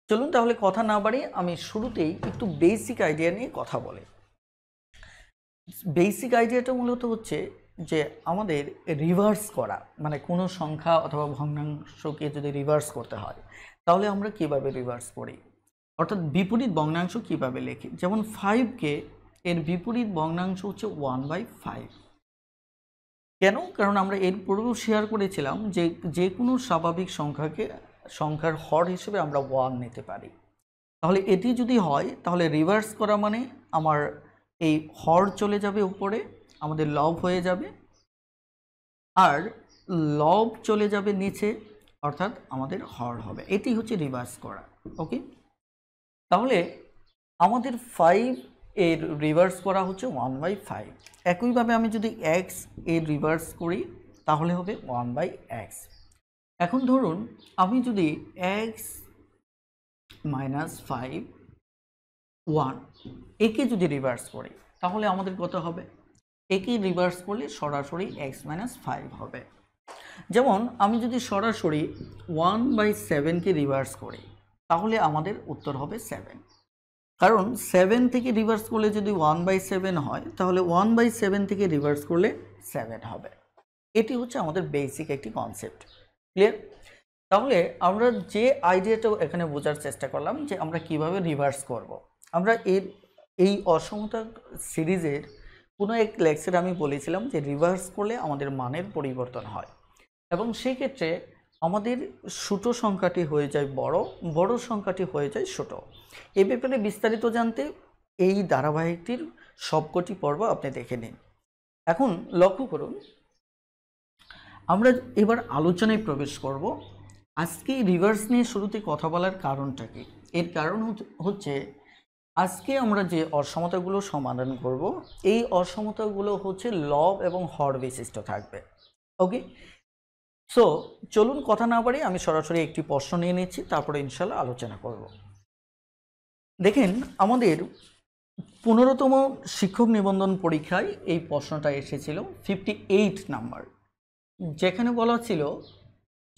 চলুন তাহলে কথা না বাড়িয়ে আমি শুরুতেই একটু বেসিক আইডিয়া নিয়ে কথা বলি। বেসিক আইডিয়াটা মূলত হচ্ছে যে আমাদের রিভার্স করা, মানে কোনো সংখ্যা অথবা ভগ্নাংশকে যদি রিভার্স করতে হয় তাহলে আমরা কিভাবে রিভার্স করি, অর্থাৎ বিপরীত ভগ্নাংশ কিভাবে লিখি। যেমন 5কে এর বিপরীত ভগ্নাংশ হচ্ছে 1/5। কেন? কারণ আমরা এর পূর্বেও শেয়ার করেছিলাম যে যে কোনো স্বাভাবিক সংখ্যার হর হিসেবে আমরা 1 নিতে পারি। তাহলে এটি যদি হয় তাহলে রিভার্স করা মানে আমার এই হর চলে যাবে উপরে, আমাদের লব হয়ে যাবে, আর লব চলে যাবে নিচে, অর্থাৎ আমাদের হর হবে। এটি হচ্ছে রিভার্স করা। ওকে, তাহলে আমাদের 5 এর রিভার্স করা হচ্ছে 1/5। একইভাবে আমি যদি x এর রিভার্স করি তাহলে হবে 1/x। এখন ধরুন আমি যদি x - 5 1 একে যদি রিভার্স করি তাহলে আমাদের কত হবে? একে রিভার্স করলে সরাসরি x - 5 হবে। যেমন আমি যদি সরাসরি 1/7কে রিভার্স করি তাহলে আমাদের উত্তর হবে 7, কারণ 7 থেকে রিভার্স করলে যদি 1/7 হয় তাহলে 1/7 থেকে রিভার্স করলে 7 হবে। এটি হচ্ছে আমাদের বেসিক একটি কনসেপ্ট। ক্লিয়ার? তাহলে আমরা যে আইডিয়াটাও এখানে বোঝার চেষ্টা করলাম যে আমরা কিভাবে রিভার্স করব। আমরা এই অসমতা সিরিজের কোনো এক লেকচারে আমি বলেছিলাম যে রিভার্স করলে আমাদের মানের পরিবর্তন হয় এবং সেই ক্ষেত্রে আমাদের ছোট সংখ্যাটি হয়ে যায় বড়, বড় সংখ্যাটি হয়ে যায় ছোট। এ ব্যাপারে বিস্তারিত জানতে এই ধারাবাহিকটির সবকটি পর্ব আপনি দেখে নিন। এখন লক্ষ্য করুন, আমরা এবার আলোচনায় প্রবেশ করব। আজকে রিভার্স নিয়ে শুরুতে কথা বলার কারণটা কি? এর কারণ হচ্ছে আজকে আমরা যে অসমতাগুলো সমাধান করব এই অসমতাগুলো হচ্ছে লব এবং হর বিশিষ্ট থাকবে। ওকে, সো চলুন কথা না বাড়িয়ে আমি সরাসরি একটি প্রশ্ন নিয়ে নিচ্ছি, তারপরে ইনশাল্লাহ আলোচনা করব। দেখেন, আমাদের 15তম শিক্ষক নিবন্ধন পরীক্ষায় এই প্রশ্নটা এসেছিল 58 নাম্বার, যেখানে বলা ছিল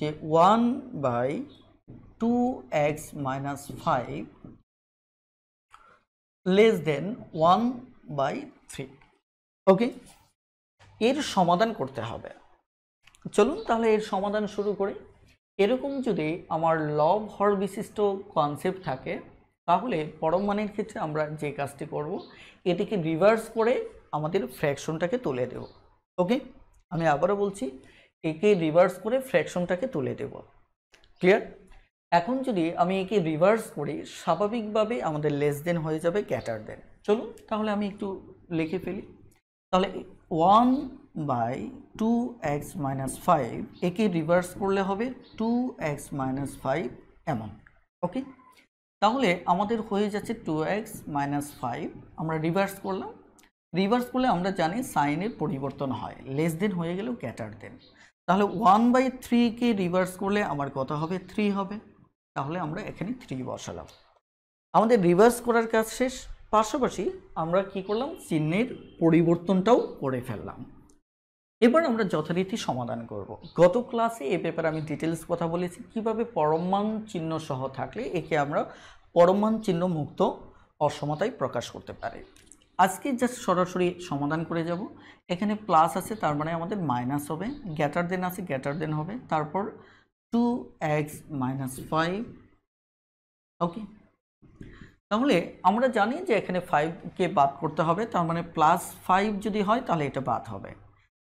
যে 1/2x - 5 লেস দেন 1/3। ওকে, এর সমাধান করতে হবে। চলুন তাহলে এর সমাধান শুরু করি। এরকম যদি আমার লব হর বিশিষ্ট কনসেপ্ট থাকে তাহলে পরম মানের ক্ষেত্রে আমরা যে কাজটি করব, এটিকে রিভার্স করে আমাদের ফ্র্যাকশনটাকে তুলে দেব। ওকে, আমি আবারও বলছি, একে রিভার্স করে ফ্র্যাকশনটাকে তুলে দেব। ক্লিয়ার? এখন যদি আমি একে রিভার্স করি স্বাভাবিকভাবে আমাদের লেস দেন হয়ে যাবে গ্রেটার দেন। চলুন তাহলে আমি একটু লিখে ফেলি। তাহলে 1/2x - 5 একে রিভার্স করলে হবে 2x - 5 এমন। ওকে, তাহলে আমাদের হয়ে যাচ্ছে 2x - 5। আমরা রিভার্স করলাম। রিভার্স করলে আমরা জানি সাইনের পরিবর্তন হয়, লেস দেন হয়ে গেলেও গ্রেটার দেন। তাহলে 1/3কে রিভার্স করলে আমার কত হবে? 3 হবে। তাহলে আমরা এখানে 3 বসালাম। আমাদের রিভার্স করার কাজ শেষ। পাশাপাশি আমরা কি করলাম? চিহ্নের পরিবর্তনটাও করে ফেললাম। এবার আমরা যথারীতি সমাধান করব। গত ক্লাসে এ ব্যাপারে আমি ডিটেলস কথা বলেছি কিভাবে পরমাণ চিহ্ন সহ থাকলে একে আমরা পরমাণ চিহ্ন মুক্ত অসমতায় প্রকাশ করতে পারি। আজকে জাস্ট সরাসরি সমাধান করে যাব। এখানে প্লাস আছে, তার মানে আমাদের মাইনাস হবে, গ্রেটার দেন আছে, গ্রেটার দেন হবে, তারপর 2x - 5। ওকে, তাহলে আমরা জানি যে এখানে 5কে বাদ করতে হবে, তার মানে +5 যদি হয় তাহলে এটা বাদ হবে,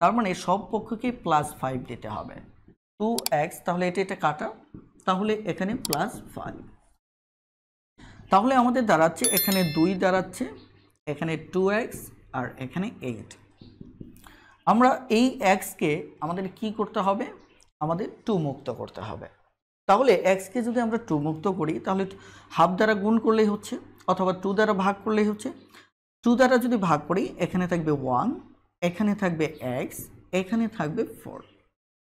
তার মানে সব পক্ষকে +5 দিতে হবে। 2x, তাহলে এটা কাটা, তাহলে এখানে +5। তাহলে আমাদের দাঁড়াচ্ছে এখানে 2 দাঁড়াচ্ছে, এখানে 2x আর এখানে 8। আমরা এই xকে আমাদের কি করতে হবে? আমাদের 2 মুক্ত করতে হবে। তাহলে xকে যদি আমরা 2 মুক্ত করি তাহলে হাফ দ্বারা গুণ করলেই হচ্ছে, অথবা 2 দ্বারা ভাগ করলেই হচ্ছে। 2 দ্বারা যদি ভাগ করি এখানে থাকবে 1, এখানে থাকবে x, এখানে থাকবে 4।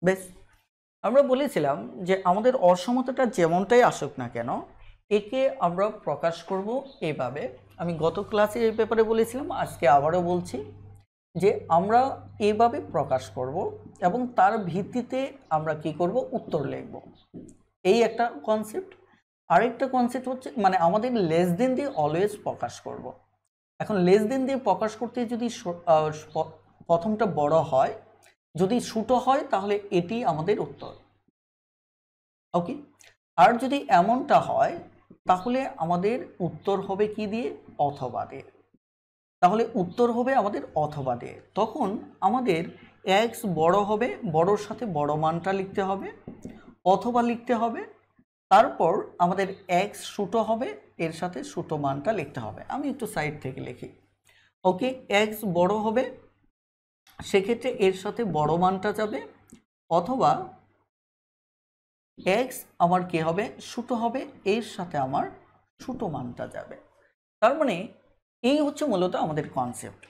বেশ, আমরা বলেছিলাম যে আমাদের অসমতাটা যেমনটাই আসুক না কেন একে আমরা প্রকাশ করব এভাবে। আমি গত ক্লাসে এই ব্যাপারে বলেছিলাম, আজকে আবারও বলছি যে আমরা এভাবে প্রকাশ করব এবং তার ভিত্তিতে আমরা কি করব? উত্তর লিখব। এই একটা কনসেপ্ট। আরেকটা কনসেপ্ট হচ্ছে মানে আমাদের লেস দেন দিয়ে অলওয়েজ প্রকাশ করব। এখন লেস দেন দিয়ে প্রকাশ করতে যদি প্রথমটা বড় হয়, যদি ছোট হয় তাহলে এটি আমাদের উত্তর। ওকে, আর যদি এমনটা হয় তাহলে আমাদের উত্তর হবে কি দিয়ে? অথবা দিয়ে। তাহলে উত্তর হবে আমাদের অথবা দিয়ে। তখন আমাদের এক্স বড় হবে, বড়র সাথে বড় মানটা লিখতে হবে, অথবা লিখতে হবে। তারপর আমাদের এক্স ছোট হবে, এর সাথে ছোট মানটা লিখতে হবে। আমি একটু সাইড থেকে লিখি। ওকে, এক্স বড় হবে, সেক্ষেত্রে এর সাথে বড় মানটা যাবে, অথবা এক্স আমার কি হবে? ছোট হবে, এর সাথে আমার ছোট মানটা যাবে। তার মানে এই হচ্ছে মূলত আমাদের কনসেপ্ট।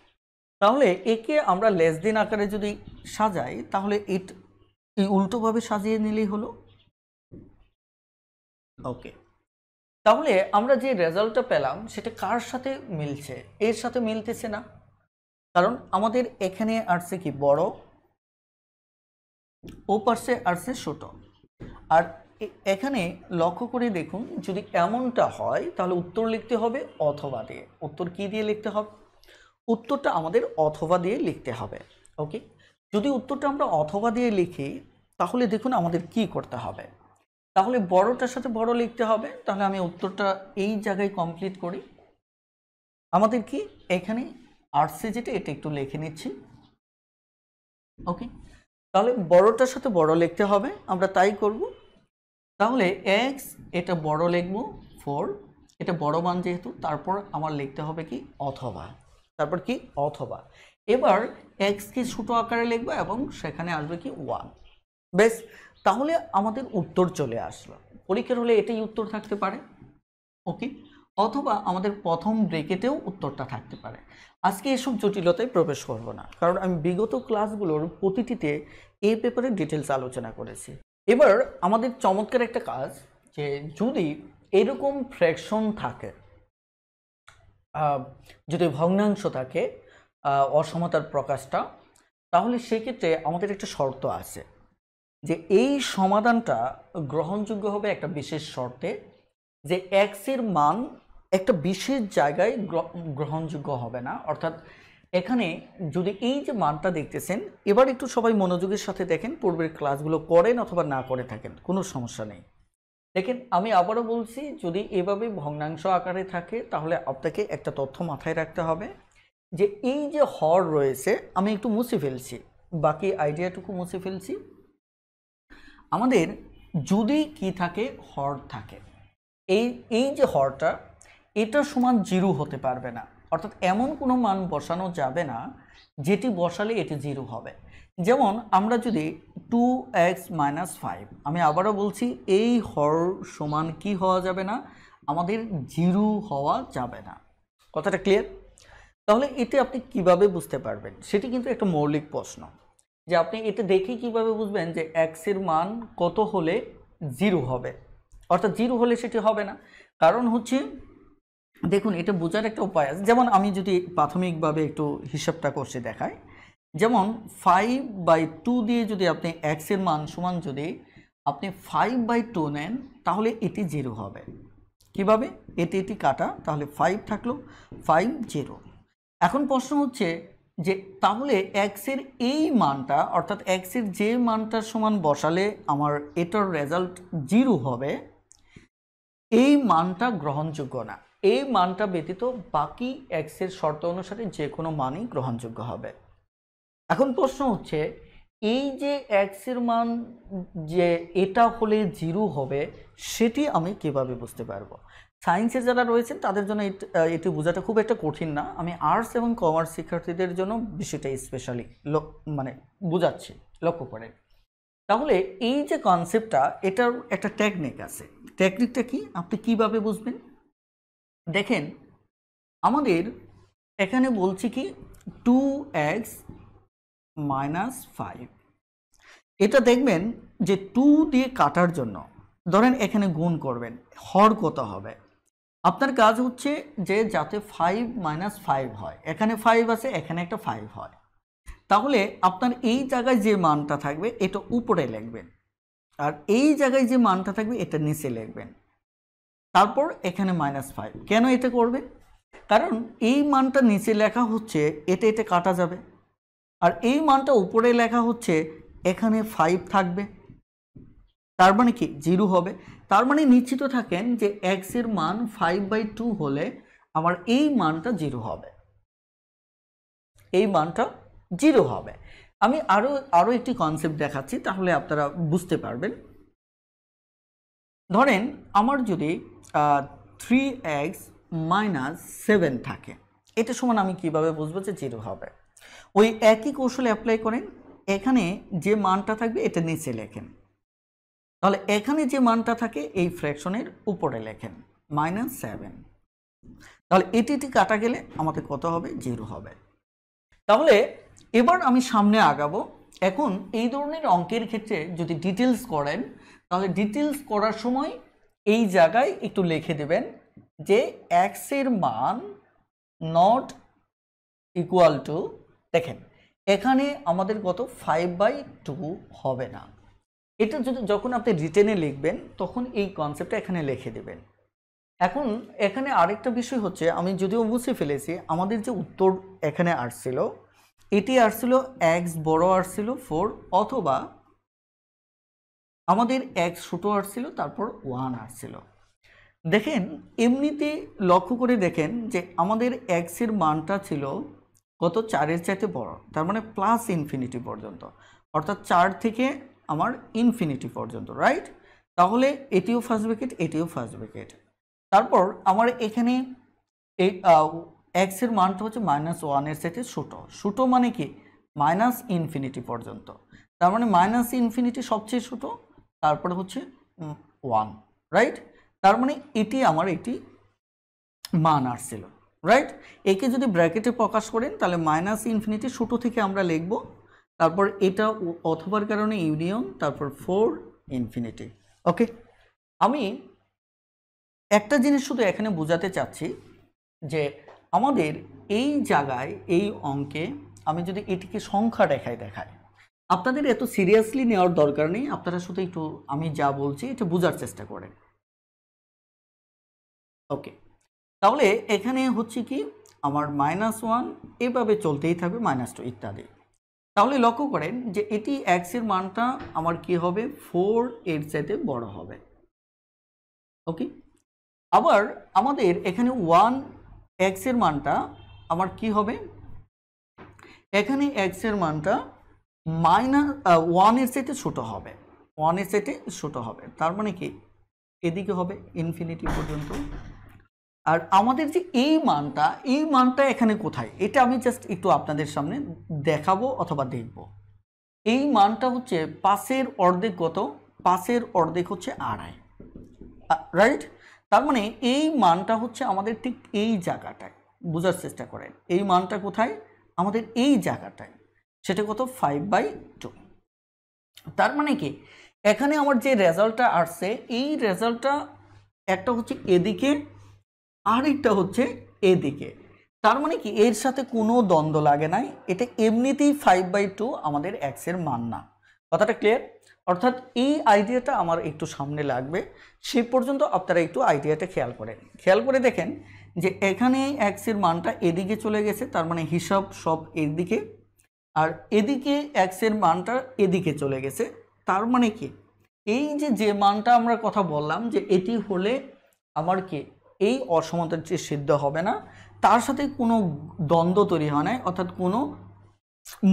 তাহলে একে আমরা লেস দেন আকারে যদি সাজাই তাহলে এই উল্টোভাবে সাজিয়ে নিলেই হলো। ওকে, তাহলে আমরা যে রেজাল্টটা পেলাম সেটা কার সাথে মিলছে? এর সাথে মিলতেছে না, কারণ আমাদের এখানে আসছে কি বড়, ও পাশে আসছে ছোট। আর এখানে লক্ষ্য করে দেখুন, যদি এমনটা হয় তাহলে উত্তর লিখতে হবে অথবা দিয়ে। উত্তর কি দিয়ে লিখতে হবে? উত্তরটা আমাদের অথবা দিয়ে লিখতে হবে। ওকে, যদি উত্তরটা আমরা অথবা দিয়ে লিখি তাহলে দেখুন আমাদের কি করতে হবে। তাহলে বড়টার সাথে বড় লিখতে হবে। তাহলে আমি উত্তরটা এই জায়গায় কমপ্লিট করি। আমাদের কি এখানে আসছে যেটা, এটা একটু লিখে নিচ্ছি। ওকে, তাহলে বড়টার সাথে বড় লিখতে হবে, আমরা তাই করব। তাহলে এক্স এটা বড় লিখব 4, এটা বড় মান যেহেতু, তারপর আমার লিখতে হবে কি? অথবা। তারপর কি? অথবা। এবার এক্স কে ছোট আকারে লিখবো এবং সেখানে আসবে কি? 1। বেশ, তাহলে আমাদের উত্তর চলে আসলো। পরীক্ষার হলে এটাই উত্তর থাকতে পারে। ওকে, অথবা আমাদের প্রথম ব্রেকেটেও উত্তরটা থাকতে পারে। আজকে এসব জটিলতায় প্রবেশ করব না, কারণ আমি বিগত ক্লাসগুলোর প্রতিটিতে এই পেপারে ডিটেলস আলোচনা করেছি। এবার আমাদের চমৎকার একটা কাজ, যে যদি এরকম ফ্র্যাকশন থাকে, যদি ভগ্নাংশ থাকে অসমতার প্রকাশটা, তাহলে সেক্ষেত্রে আমাদের একটা শর্ত আছে যে এই সমাধানটা গ্রহণযোগ্য হবে একটা বিশেষ শর্তে, যে এক্স এর মান একটা বিশেষ জায়গায় গ্রহণযোগ্য হবে না। অর্থাৎ এখানে যদি এই যে মানটা দেখতেছেন, এবার একটু সবাই মনোযোগের সাথে দেখেন, পূর্বের ক্লাসগুলো করেন অথবা না করে থাকেন, কোনো সমস্যা নেই। দেখেন, আমি আবারও বলছি, যদি এভাবে ভগ্নাংশ আকারে থাকে তাহলে আপনাকে একটা তথ্য মাথায় রাখতে হবে, যে এই যে হর রয়েছে, আমি একটু মুছে ফেলছি, বাকি আইডিয়াটুকু মুছে ফেলছি। আমাদের যদি কি থাকে? হর থাকে। এই যে হরটা, এটা সমান 0 হতে পারবে না। অর্থাৎ এমন কোনো মান বসানো যাবে না যেটি বসালে এটি 0 হবে। যেমন আমরা যদি 2x - 5, আমি আবারও বলছি, এই হর সমান কি হওয়া যাবে না? আমাদের 0 হওয়া যাবে না। কথাটা ক্লিয়ার? তাহলে এতে আপনি কিভাবে বুঝতে পারবেন? সেটি কিন্তু একটা মৌলিক প্রশ্ন, যে আপনি এটা দেখে কিভাবে বুঝবেন যে x এর মান কত হলে 0 হবে। অর্থাৎ 0 হলে সেটি হবে না। কারণ হচ্ছে, দেখুন, এটা বোঝার একটা উপায় আছে। যেমন আমি যদি প্রাথমিকভাবে একটু হিসাবটা করতে দেখাই, যেমন 5/2 দিয়ে যদি আপনি x এর মান সমান যদি আপনি 5/2 নেন, তাহলে এটি 0 হবে। কিভাবে? এটি কাটা, তাহলে 5 থাকলো, 5 0। এখন প্রশ্ন হচ্ছে যে তাহলে x এর এই মানটা, অর্থাৎ x এর যে মানটার সমান বসালে আমার এটার রেজাল্ট 0 হবে, এই মানটা গ্রহণযোগ্য না। এই মানটা ব্যতীত বাকি x এর শর্ত অনুসারে যে কোনো মানই গ্রহণযোগ্য হবে। এখন প্রশ্ন হচ্ছে, এই যে x এর মান যে এটা হলে 0 হবে, সেটি আমি কিভাবে বুঝতে পারবো? সায়েন্সের যারা রয়েছেন তাদের জন্য এটি বোঝাটা খুব একটা কঠিন না। আমি আর্টস এবং কমার্স শিক্ষার্থীদের জন্য বিষয়টা স্পেশালি মানে বোঝাচ্ছি, লক্ষ্য করেন। তাহলে এই যে কনসেপ্টটা, এটার একটা টেকনিক আছে। টেকনিকটা কি? আপনি কিভাবে বুঝবেন? দেখেন, আমাদের এখানে বলছি কি 2x - 5, এটা দেখবেন যে 2 দিয়ে কাটার জন্য ধরেন এখানে গুণ করবেন, হর কত হবে? আপনার কাজ হচ্ছে যে যাতে 5 - 5 হয়। এখানে 5 আছে, এখানে একটা 5 হয়। তাহলে আপনার এই জায়গায় যে মানটা থাকবে এটা উপরে লিখবেন, আর এই জায়গায় যে মানটা থাকবে এটা নিচে লিখবেন। তারপর এখানে -5। কেন এটা করবে? কারণ এই মানটা নিচে লেখা হচ্ছে, এটা এটা কাটা যাবে, আর এই মানটা উপরে লেখা হচ্ছে, এখানে 5 থাকবে, তার মানে কি 0 হবে। তার মানে নিশ্চিত থাকেন যে x এর মান 5/2 হলে আমার এই মানটা 0 হবে, এই মানটা 0 হবে। আমি আরো একটি কনসেপ্ট দেখাচ্ছি, তাহলে আপনারা বুঝতে পারবেন। ধরেন আমার যদি 3x - 7 থাকে, এটা সমান আমি কিভাবে বুঝবো যে 0 হবে? ওই একই কৌশল অ্যাপ্লাই করেন। এখানে যে মানটা থাকবে এটা নিচে লেখেন, তাহলে এখানে যে মানটা থাকে এই ফ্র্যাকশনের উপরে লেখেন -7। তাহলে এটি কাটা গেলে আমাদের কত হবে? 0 হবে। তাহলে এবার আমি সামনে আগাবো। এখন এই ধরনের অঙ্কের ক্ষেত্রে যদি ডিটেলস করেন, তাহলে ডিটেলস করার সময় এই জায়গায় একটু লিখে দেবেন যে x এর মান নট ইকুয়াল টু, দেখেন এখানে আমাদের কত 5/2 হবে না। এটা যখন আপনি রিটেনে লিখবেন তখন এই কনসেপ্টটা এখানে লিখে দেবেন। এখন এখানে আরেকটা বিষয় হচ্ছে, আমি যদিও বুঝে ফেলেছি আমাদের যে উত্তর এখানে আসছিল, এটি আসছিল x বড় আসছিল 4, অথবা আমাদের x ছোট আসছিল তারপর 1 আসছিল। দেখেন এমনিতে লক্ষ্য করে দেখেন যে আমাদের x এর মানটা ছিল কত? 4-এর চাইতে বড়, তার মানে +∞ পর্যন্ত, অর্থাৎ 4 থেকে আমার ইনফিনিটি পর্যন্ত, রাইট? তাহলে এটিও ফার্স্ট ব্র্যাকেট, এটিও ফার্স্ট ব্র্যাকেট। তারপর আমার এখানে এই x এর মানটা হচ্ছে -1-এর চাইতে ছোট। ছোট মানে কি? -∞ পর্যন্ত, তার মানে -∞ সবচেয়ে ছোট, তারপরে হচ্ছে 1, রাইট? তার মানে এটি আমার একটি মান আসছিল, রাইট? একে যদি ব্র্যাকেটে প্রকাশ করেন তাহলে -∞ ছোট থেকে আমরা লিখব, তারপর এটা অথবার কারণে ইউনিয়ন, তারপর 4∞। ওকে, আমি একটা জিনিস শুধু এখানে বোঝাতে চাচ্ছি যে আমাদের এই জায়গায় এই অঙ্কে আমি যদি এটিকে সংখ্যা দেখাই, আপনাদের এত সিরিয়াসলি নেওয়ার দরকার নেই, আপনারা শুধু একটু আমি যা বলছি এটা বোঝার চেষ্টা করেন। ওকে, তাহলে এখানে হচ্ছে কি আমার -1 এভাবে চলতেই থাকবে, -2 ইত্যাদি। তাহলে লক্ষ্য করেন যে এটি x এর মানটা আমার কি হবে? 4 এর চাইতে বড় হবে। ওকে, আবার আমাদের এখানে 1 x এর মানটা আমার কি হবে? এখানে x এর মানটা -1 এর চাইতে ছোট হবে, 1 এর চাইতে ছোট হবে, তার মানে কি এদিকে হবে ইনফিনিটি পর্যন্ত। আর আমাদের যে এই মানটা এখানে কোথায়, এটা আমি জাস্ট একটু আপনাদের সামনে দেখাবো অথবা দেখব। এই মানটা হচ্ছে 5-এর অর্ধেক, কত? 5-এর অর্ধেক হচ্ছে 2.5, রাইট? তার মানে এই মানটা হচ্ছে আমাদের ঠিক এই জায়গাটায়, বোঝার চেষ্টা করেন এই মানটা কোথায়? আমাদের এই জায়গাটায়, সেটা কত? 5/2। তার মানে কি এখানে আমার যে রেজাল্টটা আসছে, এই রেজাল্টটা একটা হচ্ছে এদিকে, আরেকটা হচ্ছে এদিকে। তার মানে কি এর সাথে কোনো দ্বন্দ্ব লাগে নাই, এটা এমনিতেই 5/2 আমাদের x এর মান না। কথাটা ক্লিয়ার? অর্থাৎ এই আইডিয়াটা আমার একটু সামনে লাগবে, সে পর্যন্ত আপনারা একটু আইডিয়াটা খেয়াল করে দেখেন যে এখানে x এর মানটা এদিকে চলে গেছে, তার মানে হিসাব সব এদিকে, আর এদিকে x এর মানটা এদিকে চলে গেছে। তার মানে কি এই যে মানটা আমরা কথা বললাম যে এটি হলে আমার কি এই অসমানতাটি সিদ্ধ হবে না, তার সাথে কোনো দ্বন্দ্ব তৈরি হয় না, অর্থাৎ কোনো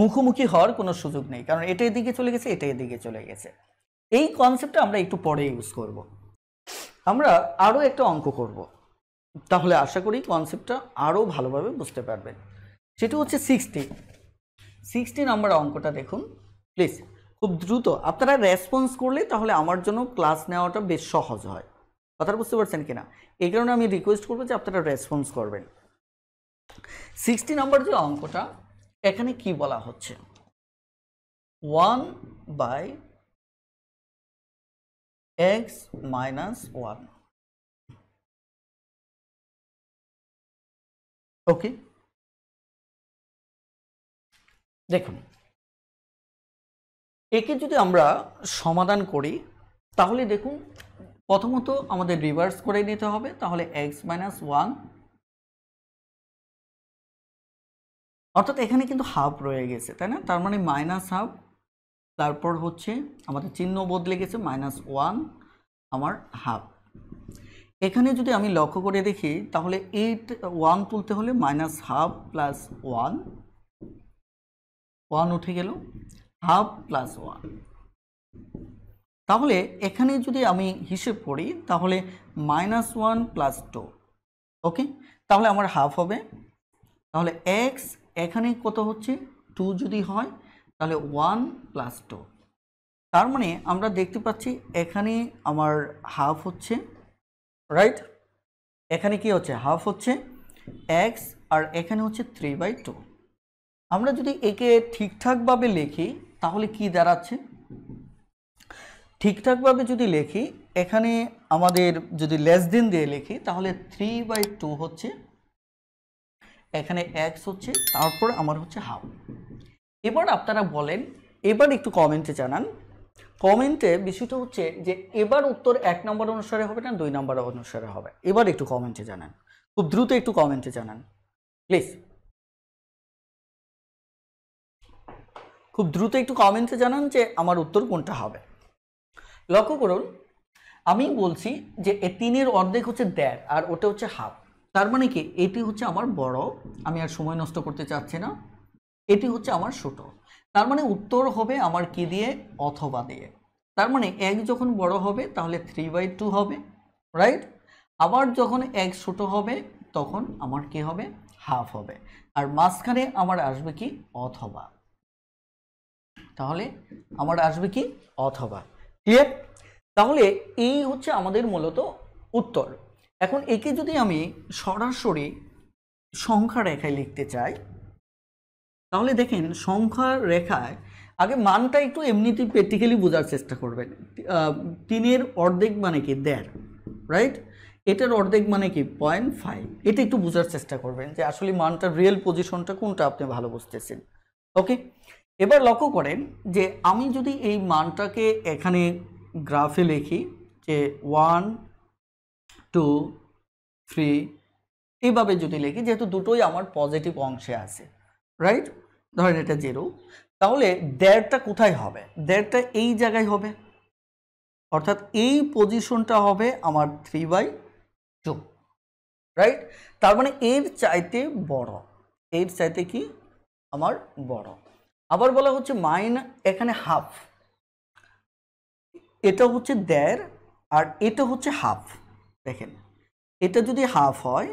মুখোমুখি হওয়ার কোনো সুযোগ নেই, কারণ এটা এদিকে চলে গেছে, এটা এদিকে চলে গেছে। এই কনসেপ্টটা আমরা একটু পরে ইউজ করব। আমরা আরও একটা অঙ্ক করব, তাহলে আশা করি কনসেপ্টটা আরও ভালোভাবে বুঝতে পারবেন। সেটা হচ্ছে 60 নাম্বার অঙ্কটা দেখুন প্লিজ, খুব দ্রুত আপনারা রেসপন্স করলে তাহলে আমার জন্য ক্লাস নেওয়াটা বেশ সহজ হয়। কথা বুঝতে পারছেন কিনা? এই কারণে আমি রিকোয়েস্ট করবো যে আপনারা রেসপন্স করবেন। 60 নাম্বার যে অঙ্কটা, এখানে কি বলা হচ্ছে? 1/x-1। ওকে, দেখুন একে যদি আমরা সমাধান করি তাহলে দেখুন প্রথমত আমাদের রিভার্স করে নিতে হবে, তাহলে এক্স মাইনাস ওয়ান, অর্থাৎ এখানে কিন্তু হাফ রয়ে গেছে, তাই না? তার মানে মাইনাস হাফ, তারপর হচ্ছে আমাদের চিহ্ন বদলে গেছে, মাইনাস ওয়ান আমার হাফ। এখানে যদি আমি লক্ষ্য করে দেখি তাহলে এইট ওয়ান তুলতে হলে minus half plus one, one উঠে গেল, হাফ প্লাস ওয়ান। তাহলে এখানে যদি আমি হিসেব করি তাহলে মাইনাস ওয়ান প্লাস টু, ওকে, তাহলে আমার হাফ হবে। তাহলে এক্স এখানে কত হচ্ছে, টু যদি হয় তাহলে ওয়ান প্লাস টু। তার মানে আমরা দেখতে পাচ্ছি এখানে আমার হাফ হচ্ছে, রাইট, এখানে কি হচ্ছে, হাফ হচ্ছে এক্স, আর এখানে হচ্ছে 3/2। আমরা যদি একে ঠিকঠাকভাবে লিখি তাহলে কি দাঁড়াচ্ছে, ঠিকঠাকভাবে যদি লিখি এখানে আমাদের যদি লেস দেন দিয়ে লিখি তাহলে 3/2 হচ্ছে, এখানে এক্স হচ্ছে, তারপর আমার হচ্ছে হাফ। এবার আপনারা বলেন, এবার একটু কমেন্টে জানান, কমেন্টে বিষয়টা হচ্ছে যে এবার উত্তর 1 নম্বর অনুসারে হবে না 2 নম্বর অনুসারে হবে, এবার একটু কমেন্টে জানান, খুব দ্রুত একটু কমেন্টে জানান প্লিজ, খুব দ্রুত একটু কমেন্টে জানান যে আমার উত্তর কোনটা হবে। লক্ষ্য করুন আমি বলছি যে এ 3-এর অর্ধেক হচ্ছে 1.5 আর ওটা হচ্ছে হাফ, তার মানে কি এটি হচ্ছে আমার বড়, আমি আর সময় নষ্ট করতে চাচ্ছি না, এটি হচ্ছে আমার ছোট। তার মানে উত্তর হবে আমার কি দিয়ে, অথবা দিয়ে। তার মানে এক যখন বড় হবে তাহলে 3/2 হবে, রাইট, আবার যখন এক ছোট হবে তখন আমার কি হবে, হাফ হবে, আর মাঝখানে আমার আসবে কি, অথবা। তাহলে আমার আসবে কি, অথবা। ক্লিয়ার? তাহলে এই হচ্ছে আমাদের মূলত উত্তর। এখন একে যদি আমি সরাসরি সংখ্যা রেখায় লিখতে চাই তাহলে দেখেন সংখ্যা রেখায় আগে মানটা একটু এমনিতে প্র্যাকটিক্যালি বোঝার চেষ্টা করবেন। 3-এর অর্ধেক মানে কি, 1.5, রাইট, এটার অর্ধেক মানে কি 0.5, এটা একটু বোঝার চেষ্টা করবেন যে আসলে মানটার রিয়েল পজিশনটা কোনটা আপনি ভালো বুঝতেছেন। ওকে, এবার লক্ষ্য করেন যে আমি যদি এই মানটাকে এখানে গ্রাফে লিখি যে 1 2 3 এইভাবে যদি লিখি, যেহেতু দুটোই আমার পজিটিভ অংশে আছে, রাইট, ধরেন এটা 0, তাহলে 1.5টা কোথায় হবে, 1.5টা এই জায়গায় হবে, অর্থাৎ এই পজিশনটা হবে আমার 3/2, রাইট, তার মানে এর চাইতে বড়, এর চাইতে কি আমার বড়। আবার বলা হচ্ছে এখানে হাফ, এটা হচ্ছে 1.5 আর এটা হচ্ছে হাফ। দেখেন এটা যদি হাফ হয়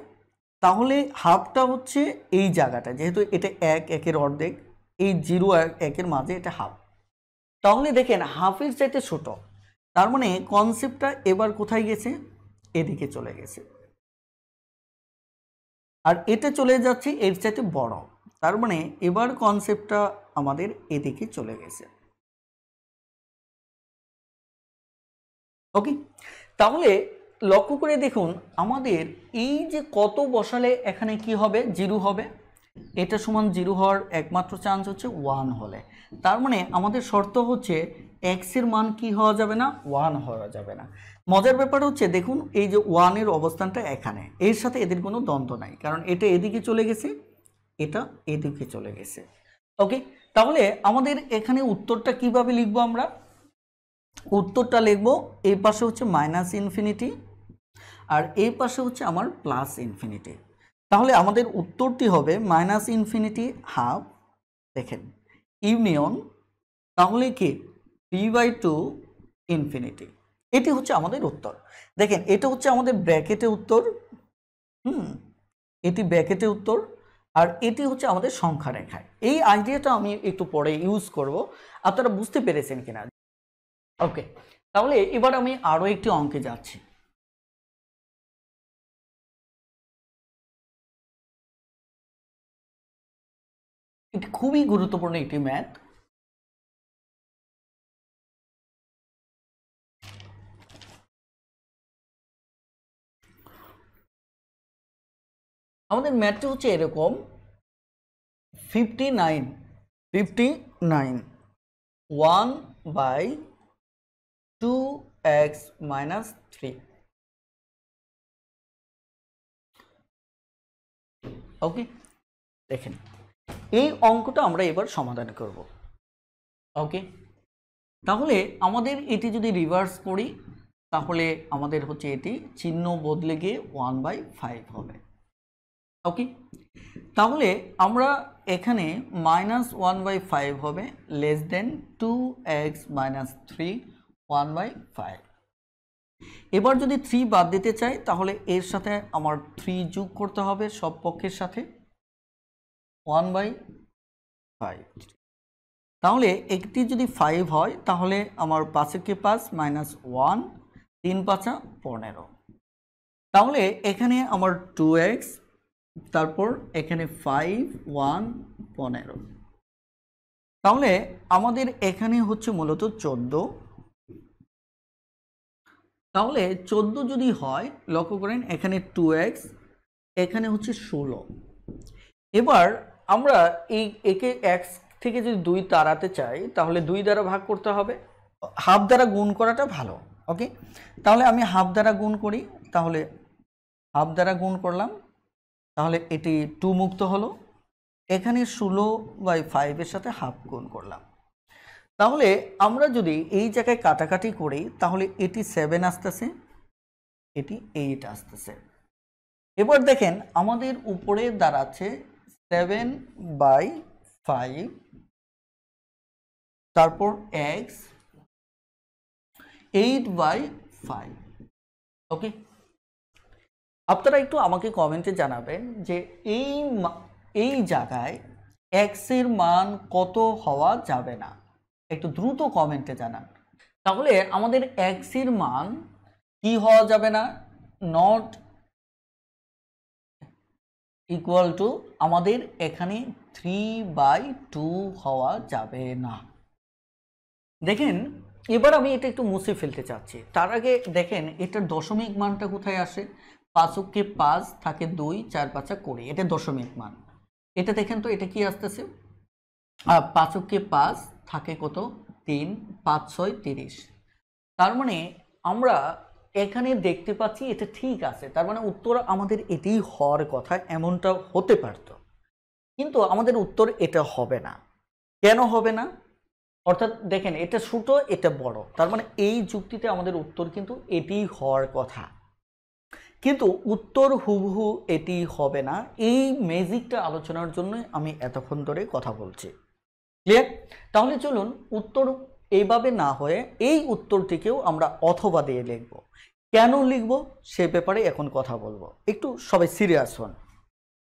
তাহলে হাফটা হচ্ছে এই জায়গাটা, যেহেতু এটা 1-1-এর অর্ধেক, এই 0 আর 1-এর মাঝে এটা হাফ, তাহলে দেখেন হাফের চাইতে ছোট, তার মানে কনসেপ্টটা এবার কোথায় গেছে, এদিকে চলে গেছে, আর এটা চলে যাচ্ছে এর চাইতে বড়, তার মানে এবার কনসেপ্টটা আমাদের এদিকে চলে গেছে। ওকে, তাহলে লক্ষ্য করে দেখুন আমাদের এই যে কত বসালে এখানে কি হবে, 0 হবে, এটা সমান 0 হওয়ার একমাত্র চান্স হচ্ছে 1 হলে, তার মানে আমাদের শর্ত হচ্ছে x এর মান কি হওয়া যাবে না, 1 হওয়া যাবে না। মজার ব্যাপার হচ্ছে দেখুন এই যে 1 এর অবস্থানটা এখানে, এর সাথে এদের কোনো দ্বন্দ্ব নাই, কারণ এটা এদিকে চলে গেছে, এটা এদিকে চলে গেছে। ওকে, তাহলে আমাদের এখানে উত্তরটা কিভাবে লিখবো, আমরা উত্তরটা লিখব এই পাশে হচ্ছে -∞ আর এই পাশে হচ্ছে আমার +∞। তাহলে আমাদের উত্তরটি হবে -∞ হাফ, দেখেন, ইউনিয়ন, তাহলে কি 3/2 ইনফিনিটি, এটি হচ্ছে আমাদের উত্তর। দেখেন এটা হচ্ছে আমাদের ব্র্যাকেটে উত্তর, এটি ব্র্যাকেটে উত্তর, আর এটি হচ্ছে আমাদের সংখ্যা রেখায়। এই আইডিয়াটা আমি একটু পরে ইউজ করব, আপনারা বুঝতে পেরেছেন কিনা। ওকে, তাহলে এবার আমি আরো একটি অঙ্কে যাচ্ছি। এটি খুবই গুরুত্বপূর্ণ একটি ম্যাথ। আমাদের ম্যাথটি হচ্ছে এরকম, 59 1/2 এক্স মাইনাস 3। ওকে, দেখেন এই অঙ্কটা আমরা এবার সমাধান করব। ওকে, তাহলে আমাদের এটি যদি রিভার্স করি তাহলে আমাদের হচ্ছে এটি চিহ্ন বদলে গিয়ে 1/5 হবে। ওকে, তাহলে আমরা এখানে -1/5 হবে লেস দেন 2x মাইনাস 3 1/5। এবার যদি 3 বাদ দিতে চাই তাহলে এর সাথে আমার 3 যোগ করতে হবে সব পক্ষের সাথে 1/5। তাহলে একটি যদি 5 হয় তাহলে আমার 5 কে 5 -1 3 5 15। তাহলে এখানে আমার 2x, তারপর এখানে 5 1 15। তাহলে আমাদের এখানে হচ্ছে মূলত 14। তাহলে 14 যদি হয়, লক্ষ্য করেন এখানে 2x, এখানে হচ্ছে 16। এবার আমরা একে x থেকে যদি 2 তাড়াতে চাই তাহলে 2 দ্বারা ভাগ করতে হবে, হাফ দ্বারা গুণ করাটা ভালো। ওকে, তাহলে আমি হাফ দ্বারা গুণ করি, তাহলে হাফ দ্বারা গুণ করলাম, তাহলে এটি 2 মুক্ত হলো। এখানে 16/5 এর সাথে হাফ গুণ করলাম, তাহলে আমরা যদি এই জায়গায় কাটাকাটি করি তাহলে এটি 7 আসতেছে, এটি 8 আসতেছে। এবার দেখেন আমাদের উপরে দাঁড়াচ্ছে 7/5, তারপর x 8/5। ওকে, আপনারা একটু আমাকে কমেন্টে জানাবেন যে এই জায়গায় x এর মান কত হওয়া যাবে না, একটু দ্রুত কমেন্টে জানান। তাহলে আমাদের x এর মান কি হওয়া যাবে না, নট ইকুয়াল টু আমাদের এখানে 3/2 হওয়া যাবে না। দেখেন এবার আমি এটা একটু মুছে ফেলতে চাচ্ছি, তার আগে দেখেন এটার দশমিক মানটা কোথায় আসে। 5 কে 5 থাকে 2 4 5 20, এটা দশমিক মান। এটা দেখেন তো এটা কি আসতেছে, 5 কে 5 থাকে কত 3 5 6 30। তার মানে আমরা এখানে দেখতে পাচ্ছি এটা ঠিক আছে, তার মানে উত্তর আমাদের এটাই হওয়ার কথা, এমনটা হতে পারত, কিন্তু আমাদের উত্তর এটা হবে না। কেন হবে না? অর্থাৎ দেখেন এটা ছোট এটা বড়, তার মানে এই যুক্তিতে আমাদের উত্তর কিন্তু এটি হওয়ার কথা, কিন্তু উত্তর হুবহু এটি হবে না। এই ম্যাজিকটা আলোচনার জন্য আমি এতক্ষণ ধরে কথা বলছি, ক্লিয়ার? তাহলে চলুন উত্তর এইভাবে না হয়ে এই উত্তরটিকেও আমরা অথবা দিয়ে লিখব। কেন লিখব সে ব্যাপারে এখন কথা বলবো, একটু সবাই সিরিয়াস হন।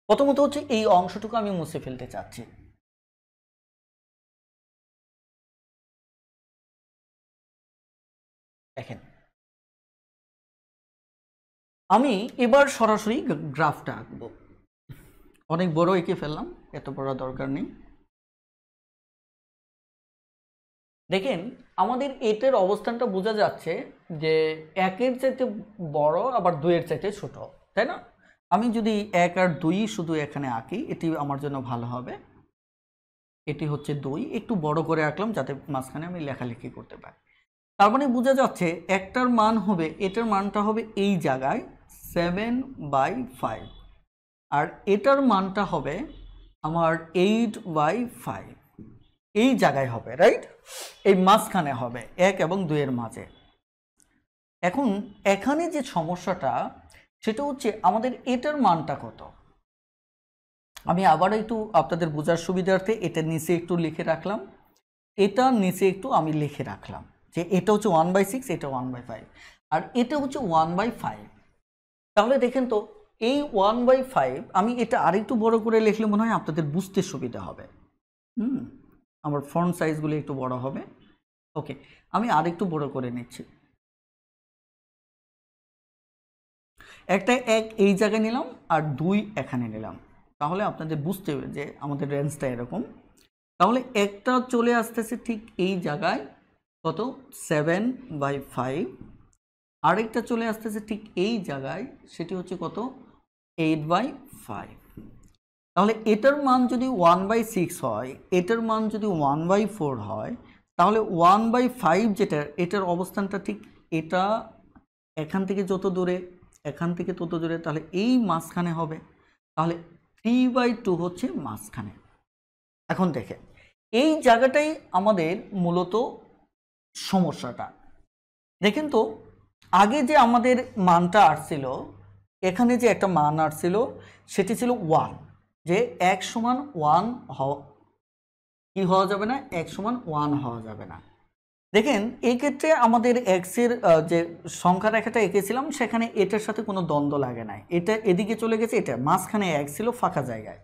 প্রথমত হচ্ছে এই অংশটুকু আমি মুছে ফেলতে চাচ্ছি। দেখেন আমি এবার সরাসরি গ্রাফটা আঁকবো, অনেক বড় এঁকে ফেললাম, এত বড় দরকার নেই। দেখেন আমাদের এটার অবস্থানটা বোঝা যাচ্ছে যে 1-এর চাইতে বড় আবার 2-এর চাইতে ছোট, তাই না? আমি যদি 1 আর 2 শুধু এখানে আঁকি এটি আমার জন্য ভালো হবে। এটি হচ্ছে 2, একটু বড় করে আঁকলাম যাতে মাঝখানে আমি লেখালেখি করতে পারি। তার মানে বোঝা যাচ্ছে একটার মান হবে, এটার মানটা হবে এই জায়গায় 7/5, আর এটার মানটা হবে আমার 8/5, এই জায়গায় হবে, রাইট? এই মাঝখানে হবে 1 এবং 2 এর মাঝে। এখন এখানে যে সমস্যাটা সেটা হচ্ছে আমাদের এটার মানটা কত। আমি আবার একটু আপনাদের বোঝার সুবিধার্থে এটা নিচে একটু লিখে রাখলাম, এটা নিচে একটু আমি লিখে রাখলাম যে এটা হচ্ছে 1/6, এটা 1/5, আর এটা হচ্ছে 1/5। তাহলে দেখেন তো এই 1/5 আমি এটা আরেকটু বড় করে লিখলে মনে হয় আপনাদের বুঝতে সুবিধা হবে। আমার ফন্ট সাইজগুলো একটু বড় হবে। ওকে, আমি আরেকটু বড় করে নিচ্ছি। একটা 1 এই জায়গায় নিলাম আর 2 এখানে নিলাম, তাহলে আপনাদের বুঝতে হবে যে আমাদের রেঞ্জটা এরকম। তাহলে একটা চলে আসতেছে ঠিক এই জায়গায় কত 7/5, আরেকটা চলে আসতেছে ঠিক এই জায়গায়, সেটি হচ্ছে কত 8/5। তাহলে এটার মান যদি 1/6 হয়, এটার মান যদি 1/4 হয়, তাহলে 1/5 যেটা এটার অবস্থানটা ঠিক এটা এখান থেকে যত দূরে, এখান থেকে তত দূরে, তাহলে এই মাঝখানে হবে। তাহলে 3/2 হচ্ছে মাঝখানে। এখন দেখেন এই জায়গাটাই আমাদের মূলত সমস্যাটা। দেখেন তো আগে যে আমাদের মানটা আসছিল, এখানে যে একটা মান আসছিল সেটি ছিল 1, যে x সমান 1 কি হওয়া যাবে না, x সমান 1 হওয়া যাবে না। দেখেন এই ক্ষেত্রে আমাদের x এর যে সংখ্যা রেখাটা এঁকেছিলাম সেখানে এটার সাথে কোনো দ্বন্দ্ব লাগে নাই, এটা এদিকে চলে গেছে, এটা মাঝখানে x ছিল ফাঁকা জায়গায়।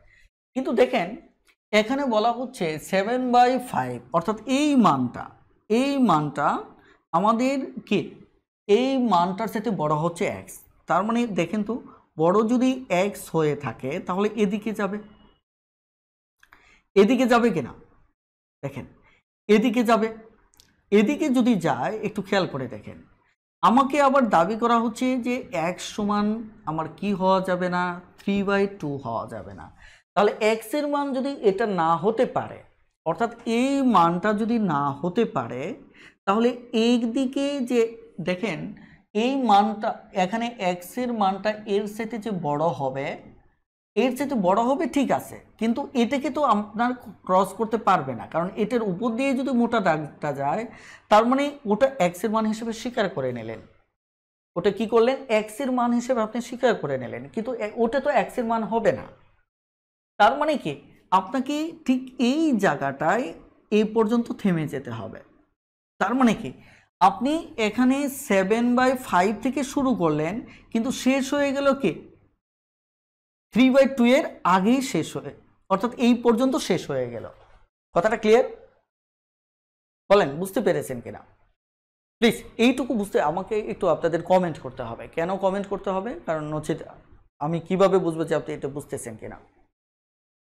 কিন্তু দেখেন এখানে বলা হচ্ছে 7/5, অর্থাৎ এই মানটা আমাদের কি এই মানটার সাথে বড় হচ্ছে x। তার মানে দেখেন তো বড় যদি x হয়ে থাকে তাহলে এদিকে যাবে কিনা, দেখেন এদিকে যাবে। এদিকে যদি যায় একটু খেয়াল করে দেখেন, আমাকে আবার দাবি করা হচ্ছে যে x সমান আমার কি হওয়া যাবে না, 3/2 হওয়া যাবে না। তাহলে x এর মান যদি এটা না হতে পারে, অর্থাৎ এই মানটা যদি না হতে পারে, তাহলে এই দিকে যে দেখেন এই মানটা এখানে x এর মানটা এর সাথে যে বড় হবে, এর সাথে বড় হবে ঠিক আছে, কিন্তু এটাকে তো আপনার ক্রস করতে পারবে না, কারণ এটার উপর দিয়ে যদি মোটা দাগটা যায় তার মানে ওটা x এর মান হিসেবে স্বীকার করে নিলেন। ওটা কি করলেন, x এর মান হিসেবে আপনি স্বীকার করে নিলেন, কিন্তু ওটা তো x এর মান হবে না। তার মানে কি আপনাকে ঠিক এই জায়গাটায় এই পর্যন্ত থেমে যেতে হবে। তার মানে কি আপনি এখানে 7/5 থেকে শুরু করলেন, কিন্তু শেষ হয়ে গেল কি 3/2 এর আগেই শেষ হয়ে, অর্থাৎ এই পর্যন্ত শেষ হয়ে গেল। কথাটা ক্লিয়ার? বলেন বুঝতে পেরেছেন কিনা? প্লিজ এইটুকু বুঝতে আমাকে একটু আপনাদের কমেন্ট করতে হবে। কেন কমেন্ট করতে হবে? কারণ হচ্ছে আমি কিভাবে বুঝবো যে আপনি এটা বুঝতেছেন কিনা।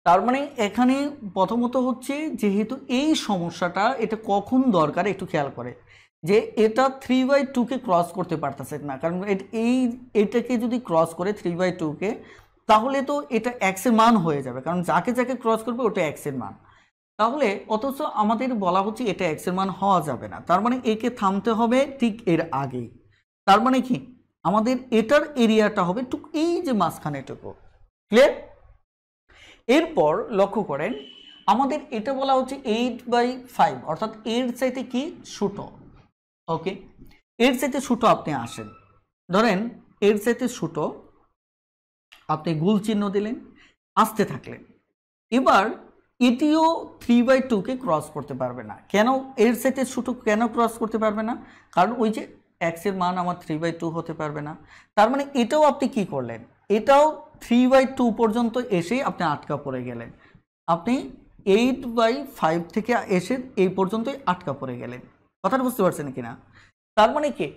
তার মানে এখানে প্রথমত হচ্ছে যেহেতু এই সমস্যাটা এটা কখন দরকার একটু খেয়াল করে, যে এটা 3/2 কে ক্রস করতে পারতেছে না, কারণ এটাকে যদি ক্রস করে 3/2 কে, তাহলে তো এটা x এর মান হয়ে যাবে, কারণ যাকে যাকে ক্রস করবে ওটা x এর মান। তাহলে অথচ আমাদের বলা হচ্ছে এটা x এর মান হওয়া যাবে না, তার মানে একে থামতে হবে ঠিক এর আগেই। তার মানে কি আমাদের এটার এরিয়াটা হবে ঠিক এই যে মাঝখানেটুকু। ক্লিয়ার? এরপর লক্ষ্য করেন আমাদের এটা বলা হচ্ছে 8/5, অর্থাৎ এর চাইতে কি ছোট। ওকে, এর চাইতে ছোট আপনি আসেন, ধরেন এর চাইতে ছোট, আপনি গুল চিহ্ন দিলেন, আসতে থাকলেন। এবার এটিও 3/2 কে ক্রস করতে পারবে না। কেন এর চাইতে ছোট কেন ক্রস করতে পারবে না? কারণ ওই যে x এর মান আমার 3/2 হতে পারবে না। তার মানে এটাও আপনি কি করলেন, এটাও 3/2 পর্যন্ত এসে আপনি আটকা পড়ে গেলেন। আপনি 8/5 থেকে এসে এই পর্যন্তই আটকা পড়ে গেলেন। কথাটা বুঝতে পারছেন কিনা? তার মানে কি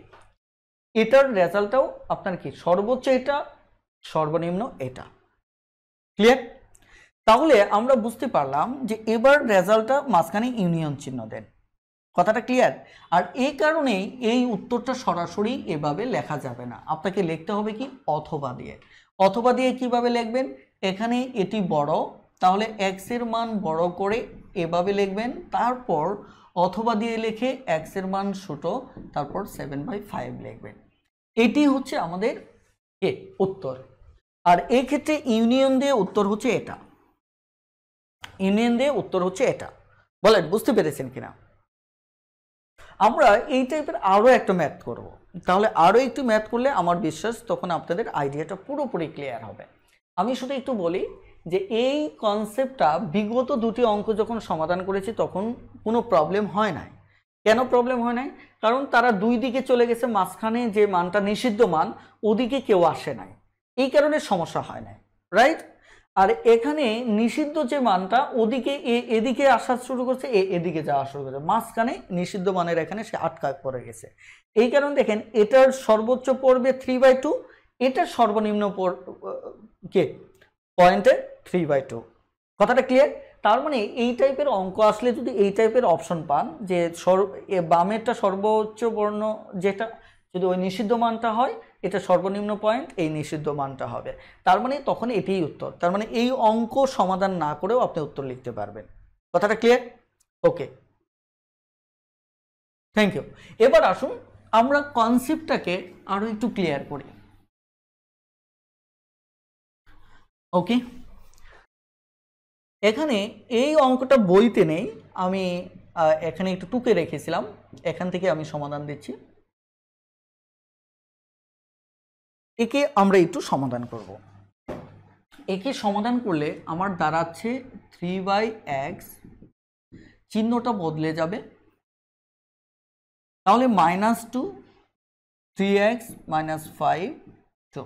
এটার রেজাল্টটাও আপনার কি সর্বোচ্চ এটা, সর্বনিম্ন এটা। ক্লিয়ার? তাহলে আমরা বুঝতে পারলাম যে এবার রেজাল্টটা মাঝখানে ইউনিয়ন চিহ্ন দেন। কথাটা ক্লিয়ার? আর এই কারণেই এই উত্তরটা সরাসরি এভাবে লেখা যাবে না, আপনাকে লিখতে হবে কি অথবা দিয়ে। অথবা দিয়ে কিভাবে লিখবেন, এখানে এটি বড়, তাহলে x এর মান বড় করে এভাবে লিখবেন, তারপর অথবা দিয়ে লিখে x এর মান ছোট, তারপর 7/5 লিখবেন। এটি হচ্ছে আমাদের উত্তর। আর এই ক্ষেত্রে ইউনিয়ন দিয়ে উত্তর হচ্ছে এটা, ইউনিয়ন দিয়ে উত্তর হচ্ছে এটা। বলেন বুঝতে পেরেছেন কিনা? আমরা এই টাইপের আরও একটা ম্যাথ করব, তাহলে আরও একটু ম্যাথ করলে আমার বিশ্বাস তখন আপনাদের আইডিয়াটা পুরোপুরি ক্লিয়ার হবে। আমি শুধু একটু বলি যে এই কনসেপ্টটা বিগত দুটি অঙ্ক যখন সমাধান করেছি তখন কোনো প্রবলেম হয় নাই। কেন প্রবলেম হয় নাই? কারণ তারা দুই দিকে চলে গেছে, মাঝখানে যে মানটা নিষিদ্ধ মান ওদিকে কেউ আসে নাই, এই কারণে সমস্যা হয় নাই, রাইট? আর এখানে নিষিদ্ধ যে মানটা ওদিকে এদিকে আসা শুরু করছে, এদিকে যাওয়া শুরু করছে, মাঝখানে নিষিদ্ধ মানের এখানে সে আটকা পড়ে গেছে। এই কারণে দেখেন এটার সর্বোচ্চ পড়বে 3/2, এটার সর্বনিম্ন পয়েন্টে 3/2। কথাটা ক্লিয়ার? তার মানে এই টাইপের অঙ্ক আসলে যদি এই টাইপের অপশন পান যে বামেরটা সর্বোচ্চ বর্ণ যেটা, যদি ওই নিষিদ্ধ মানটা হয় এটা সর্বনিম্ন পয়েন্ট এই নিষিদ্ধ মানটা হবে, তার মানে তখন এটাই উত্তর। তার মানে এই অঙ্ক সমাধান না করেও আপনি উত্তর লিখতে পারবেন। কথাটা ক্লিয়ার? Okay, thank you. এবার আসুন আমরা কনসেপ্টটাকে আরো একটু ক্লিয়ার করি। ওকে, এখানে এই অঙ্কটা বইতে নেই, আমি এখানে একটু টুকে রেখেছিলাম, এখান থেকে আমি সমাধান দিচ্ছি। একে আমরা একটু সমাধান করব। একে সমাধান করলে আমার দাঁড়াচ্ছে 3/x, চিহ্নটা বদলে যাবে, তাহলে -2 3x - 5 2।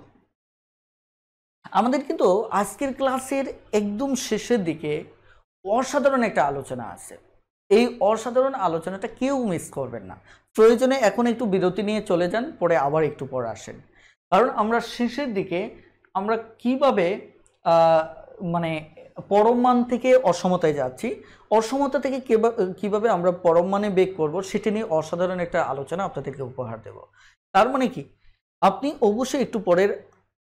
আমাদের কিন্তু আজকের ক্লাসের একদম শেষের দিকে অসাধারণ একটা আলোচনা আছে। এই অসাধারণ আলোচনাটা কেউ মিস করবেন না। প্রয়োজনে এখন একটু বিরতি নিয়ে চলে যান, পরে আবার একটু পর আসেন, কারণ আমরা শেষের দিকে আমরা কিভাবে মানে পরম মান থেকে অসমতায় যাচ্ছি, অসমতা থেকে কিভাবে আমরা পরম মানে বেগ করব, সেটা নিয়ে অসাধারণ একটা আলোচনা আপনাদেরকে উপহার দেব। তার মানে কি, আপনি অবশ্যই একটু পরের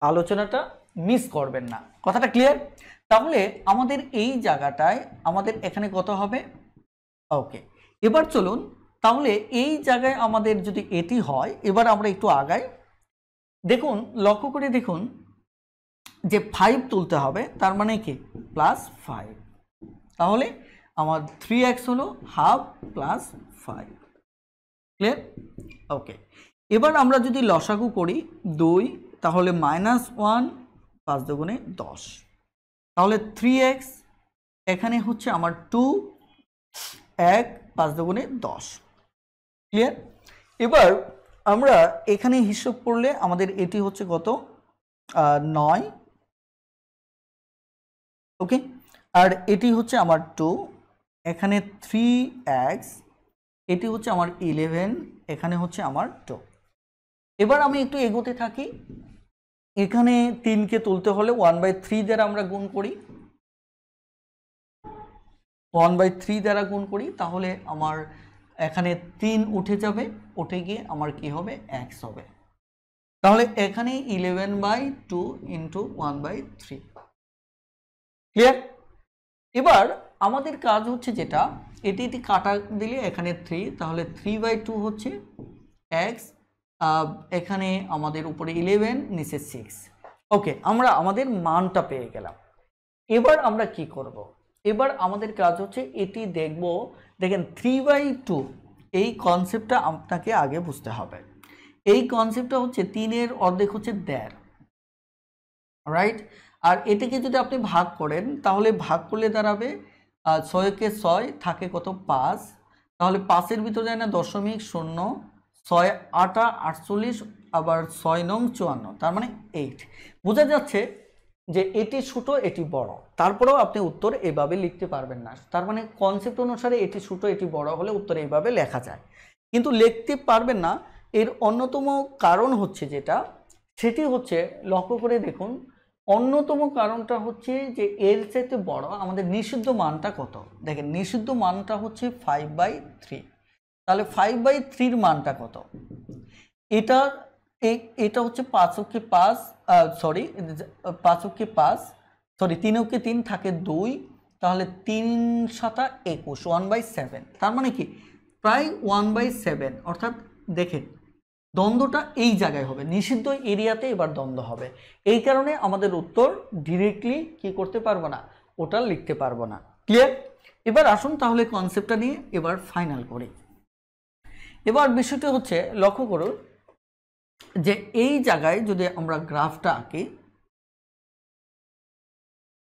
আলোচনাটা মিস করবেন না, কথাটা ক্লিয়ার? তাহলে আমাদের এই জায়গাটায় আমাদের এখানে কত হবে? ওকে, এবার চলুন, তাহলে এই জায়গায় আমাদের যদি এটি হয়, এবার আমরা একটু আগাই। দেখুন, লক্ষ্য করে দেখুন যে 5 তুলতে হবে, তার মানে কি +5, তাহলে আমার 3x হলো হাফ +5, ক্লিয়ার? ওকে, এবার আমরা যদি লসাগু করি 2, তাহলে -1 5 দুগুণে 10, তাহলে 3x, এখানে হচ্ছে আমার 2 1 5 দুগুণে 10, ক্লিয়ার? এবার আমরা এখানে হিসাব করলে আমাদের এটি হচ্ছে কত? 9, ওকে, আর এটি হচ্ছে আমার 2, এখানে 3x, এটি হচ্ছে আমার 11, এখানে হচ্ছে আমার 2। এবার আমি একটু এগোতে থাকি, এখানে 3কে তুলতে হলে 1/3 দ্বারা আমরা গুণ করি, 1/3 দ্বারা গুণ করি, তাহলে আমার এখানে 3 উঠে যাবে, উঠে গিয়ে আমার কি হবে? x হবে। তাহলে এখানে 11/2 × 1/3, ক্লিয়ার? এবার আমাদের কাজ হচ্ছে যেটা, এটি কাটা দিলে এখানে 3, তাহলে 3/2 হচ্ছে x, এখানে আমাদের উপরে 11, নিচে 6। ওকে, আমরা আমাদের মানটা পেয়ে গেলাম। এবার আমরা কি করব? এবার আমাদের কাজ হচ্ছে এটি দেখব। দেখেন 3/2, এই কনসেপ্টটা আপনাকে আগে বুঝতে হবে। এই কনসেপ্টটা হচ্ছে 3-এর অর্ধেক হচ্ছে 1.5, রাইট? আর এটাকে যদি আপনি ভাগ করেন, তাহলে ভাগ করলে দাঁড়াবে 6-কে 6 থাকে কত? 5, তাহলে 5-এর ভিতরে যায় না 0.0, 6 8 48, আবার 6 9 54, তার মানে 8। বোঝা যাচ্ছে যে এটি ছোট এটি বড়, তারপরেও আপনি উত্তর এভাবে লিখতে পারবেন না। তার মানে কনসেপ্ট অনুসারে এটি ছোট এটি বড় হলে উত্তর এইভাবে লেখা যায়, কিন্তু লিখতে পারবেন না। এর অন্যতম কারণ হচ্ছে যেটা, সেটি হচ্ছে, লক্ষ্য করে দেখুন, অন্যতম কারণটা হচ্ছে যে এর চাইতে বড় আমাদের নিষিদ্ধ মানটা কত। দেখেন, নিষিদ্ধ মানটা হচ্ছে 5/3, তাহলে 5/3 মানটা কত? এটা হচ্ছে 5-কে 5, সরি 5-কে 5, সরি 3-কে 3 থাকে 2, তাহলে 3 7 21, 1/7, তার মানে কি প্রায় 1/7। অর্থাৎ দেখেন, দ্বন্দ্বটা এই জায়গায় হবে, নিষিদ্ধ এরিয়াতে এবার দ্বন্দ্ব হবে। এই কারণে আমাদের উত্তর ডিরেক্টলি কি করতে পারবো না, ওটা লিখতে পারবো না, ক্লিয়ার? এবার আসুন তাহলে কনসেপ্টটা নিয়ে এবার ফাইনাল করি। এবার বিষয়টা হচ্ছে, লক্ষ্য করুন যে এই জায়গায় যদি আমরা গ্রাফটা আঁকি,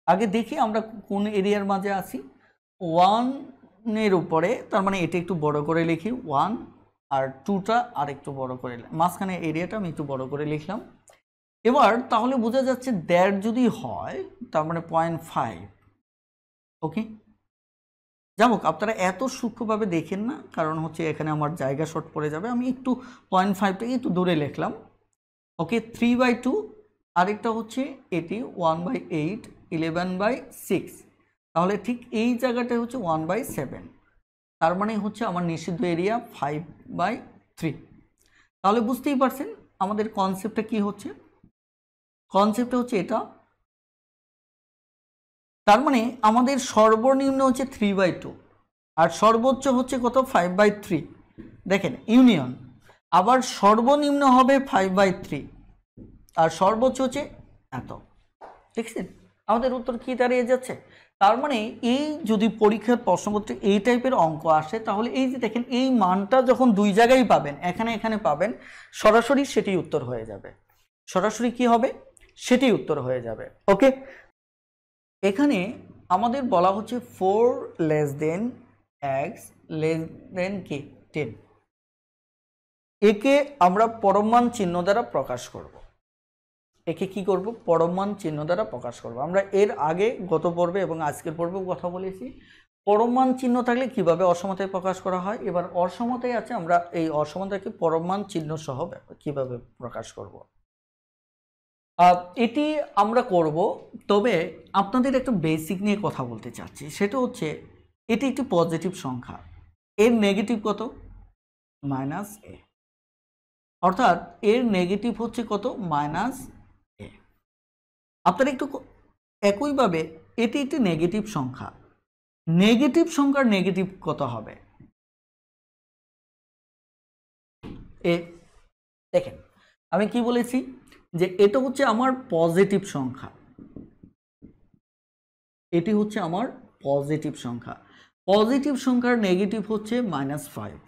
আগে দেখি আমরা কোন এরিয়ার মাঝে আছি। 1-এর উপরে, তার মানে এটা একটু বড় করে লিখি 1, আর 2টা আর একটু বড় করে, মাঝখানে এরিয়াটা আমি একটু বড় করে লিখলাম। এবার তাহলে বোঝা যাচ্ছে 1.5 যদি হয়, তার মানে 0.5, ওকে। যাক, আপনারা এত সূক্ষ্মভাবে দেখেন না, কারণ হচ্ছে এখানে আমার জায়গা শর্ট পড়ে যাবে। আমি একটু 0.5টাকে একটু দূরে লিখলাম, ওকে। 3/2, আরেকটা হচ্ছে এটি 1/8, 11/6, তাহলে ঠিক এই জায়গাটা হচ্ছে 1/7, তার মানে হচ্ছে আমার নিষিদ্ধ এরিয়া 5/3। তাহলে বুঝতেই পারছেন আমাদের কনসেপ্টটা কি হচ্ছে। কনসেপ্টটা হচ্ছে এটা, তার মানে আমাদের সর্বনিম্ন হচ্ছে 3/2 আর সর্বোচ্চ হচ্ছে কত? 5/3। দেখেন ইউনিয়ন, আবার সর্বনিম্ন হবে 5/3 আর সর্বোচ্চ হচ্ছে এত। দেখছেন আমাদের উত্তর কি দাঁড়িয়ে যাচ্ছে? তার মানে এই যদি পরীক্ষার প্রশ্নপত্রে এই টাইপের অঙ্ক আসে তাহলে এই যে দেখেন এই মানটা যখন দুই জায়গায় পাবেন, এখানে পাবেন, সরাসরি সেটি উত্তর হয়ে যাবে। সরাসরি কি হবে? সেটি উত্তর হয়ে যাবে। ওকে, এখানে আমাদের বলা হচ্ছে 4 less than x less than কি 10, একে আমরা পরমান চিহ্ন দ্বারা প্রকাশ করব। একে কি করব? পরমান চিহ্ন দ্বারা প্রকাশ করব। আমরা এর আগে গত পর্বে এবং আজকের পর্বেও কথা বলেছি পরমান চিহ্ন থাকলে কিভাবে অসমতায় প্রকাশ করা হয়। এবার অসমতায় আছে, আমরা এই অসমতাকে পরমান চিহ্ন সহ কিভাবে প্রকাশ করব এটি আমরা করব। তবে আপনাদের একটা বেসিক নিয়ে কথা বলতে চাচ্ছি, সেটা হচ্ছে এটি একটি পজিটিভ সংখ্যা, এর নেগেটিভ কত? -a, অর্থাৎ এর নেগেটিভ হচ্ছে কত? -a। আপনারা একটু একইভাবে এটি একটি নেগেটিভ সংখ্যা, নেগেটিভ সংখ্যার নেগেটিভ কত হবে? এ দেখেন আমি কি বলেছি যে এটা হচ্ছে আমার পজিটিভ সংখ্যা, এটি হচ্ছে আমার পজিটিভ সংখ্যা, পজিটিভ সংখ্যার নেগেটিভ হচ্ছে -5।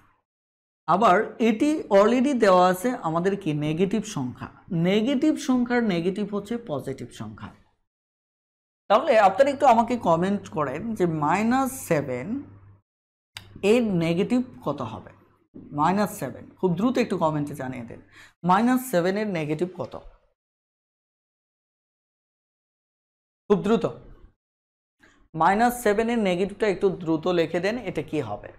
আবার এটি অলরেডি দেওয়া আছে আমাদের কি নেগেটিভ সংখ্যা, নেগেটিভ সংখ্যার নেগেটিভ হচ্ছে পজিটিভ সংখ্যা। তাহলে আপনারা একটু আমাকে কমেন্ট করেন যে -7 এর নেগেটিভ কত হবে? -7 খুব দ্রুত একটু কমেন্টে জানিয়ে দেন -7 এর নেগেটিভ কত? খুব দ্রুত -7 এর নেগেটিভটা একটু দ্রুত লিখে দেন, এটা কি হবে?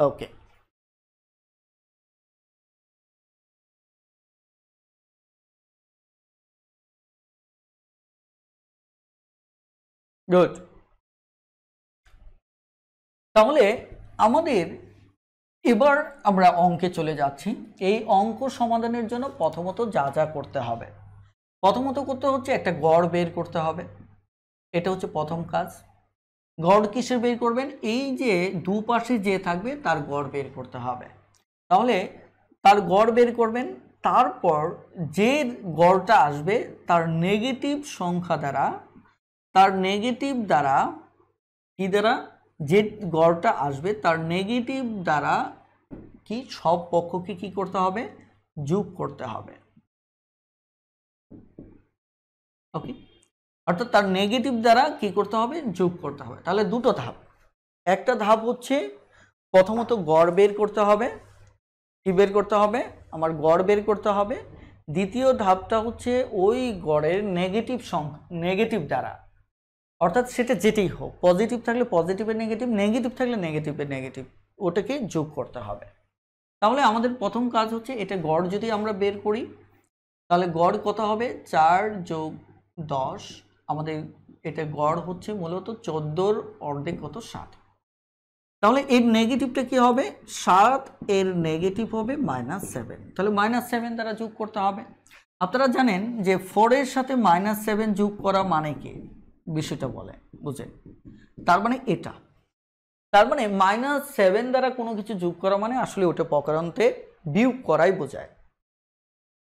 ওকে, গুড। তাহলে আমাদের এবার আমরা অঙ্কে চলে যাচ্ছি। এই অঙ্ক সমাধানের জন্য প্রথমত যা যা করতে হবে, প্রথমত করতে হচ্ছে একটা গড় বের করতে হবে, এটা হচ্ছে প্রথম কাজ। গড় কিসের বের করবেন? এই যে দুপাশে যে থাকবে তার গড় বের করতে হবে। তাহলে তার গড় বের করবেন, তারপর যে গড়টা আসবে তার নেগেটিভ সংখ্যা দ্বারা, তার নেগেটিভ দ্বারা কি দ্বারা, যে গড়টা আসবে তার নেগেটিভ দ্বারা কি সব পক্ষকে কি করতে হবে? যোগ করতে হবে। ওকে, অর্থাৎ তার নেগেটিভ দ্বারা কি করতে হবে? যোগ করতে হবে। তাহলে দুটো ধাপ, একটা ধাপ হচ্ছে প্রথমত গড় বের করতে হবে। কি বের করতে হবে? আমার গড় বের করতে হবে। দ্বিতীয় ধাপটা হচ্ছে ওই গড়ের নেগেটিভ সংখ্যা, নেগেটিভ দ্বারা, অর্থাৎ সেটা যেটাই হোক, পজিটিভ থাকলে পজিটিভের নেগেটিভ, নেগেটিভ থাকলে নেগেটিভের নেগেটিভ, ওটাকে যোগ করতে হবে। তাহলে আমাদের প্রথম কাজ হচ্ছে এটা গড় যদি আমরা বের করি তাহলে গড় কত হবে? 4 যোগ 10, আমাদের এটা গড় হচ্ছে মূলত 14 অর্ধেক কত? 7। তাহলে এর নেগেটিভটা কি হবে? 7 এর নেগেটিভ হবে -7, তাহলে -7 দ্বারা যোগ করতে হবে। আপনারা জানেন যে 4 এর সাথে -7 যোগ করা মানে কি? বিষয়টা বলে বুঝেন, তার মানে এটা, তার মানে -7 দ্বারা কোনো কিছু যোগ করা মানে আসলে ওটা প্রকারান্তে বিয়োগ করাই বোঝায়।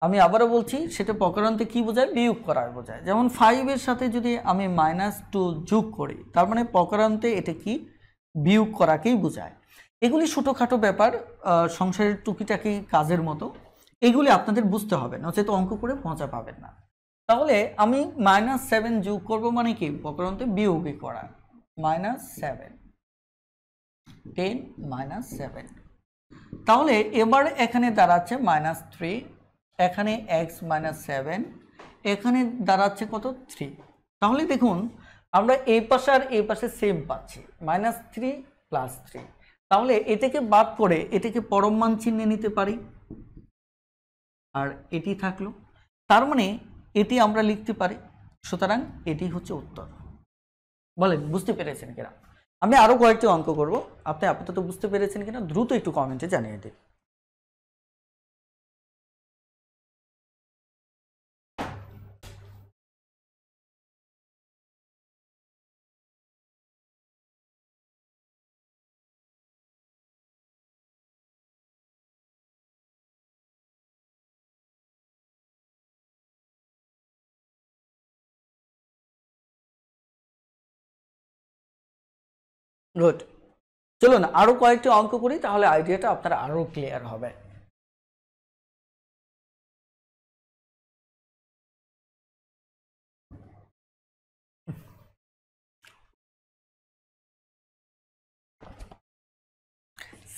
আমি আবারও বলছি, সেটা প্রকারান্তে কি বোঝায়? বিয়োগ করার বোঝায়। যেমন 5 এর সাথে যদি আমি -2 যোগ করি তার মানে প্রকারান্তে এটা কি? বিয়োগ করাকেই বোঝায়। এগুলি ছোটোখাটো ব্যাপার, সংসারের টুকিটাকি কাজের মতো, এগুলি আপনাদের বুঝতে হবে, নচেত অঙ্ক করে মজা পাবেন না। তাহলে আমি -7 যোগ করব মানে কি? প্রকারান্তে বিয়োগই করা। -7, 10 -7, তাহলে এবার এখানে দাঁড়াচ্ছে -3, এখানে x -7, এখানে দাঁড়াচ্ছে কত? 3। তাহলে দেখুন আমরা এই পাশে আর এই পাশে সেম পাচ্ছি, -3 + 3। তাহলে এটাকে বাদ করে এটাকে পরম মান চিহ্নে নিতে পারি, আর এটি থাকলো, তার মানে এটি আমরা লিখতে পারি। সুতরাং এটি হচ্ছে উত্তর। বলেন বুঝতে পেরেছেন কিনা? আমি আরো কয়েকটি অঙ্ক করব, আপনি আপাতত বুঝতে পেরেছেন কিনা দ্রুত একটু কমেন্টে জানিয়ে দিন। গুড, চলুন আরো কয়েকটি অঙ্ক করি, তাহলে আইডিয়াটা আপনার আরো ক্লিয়ার হবে।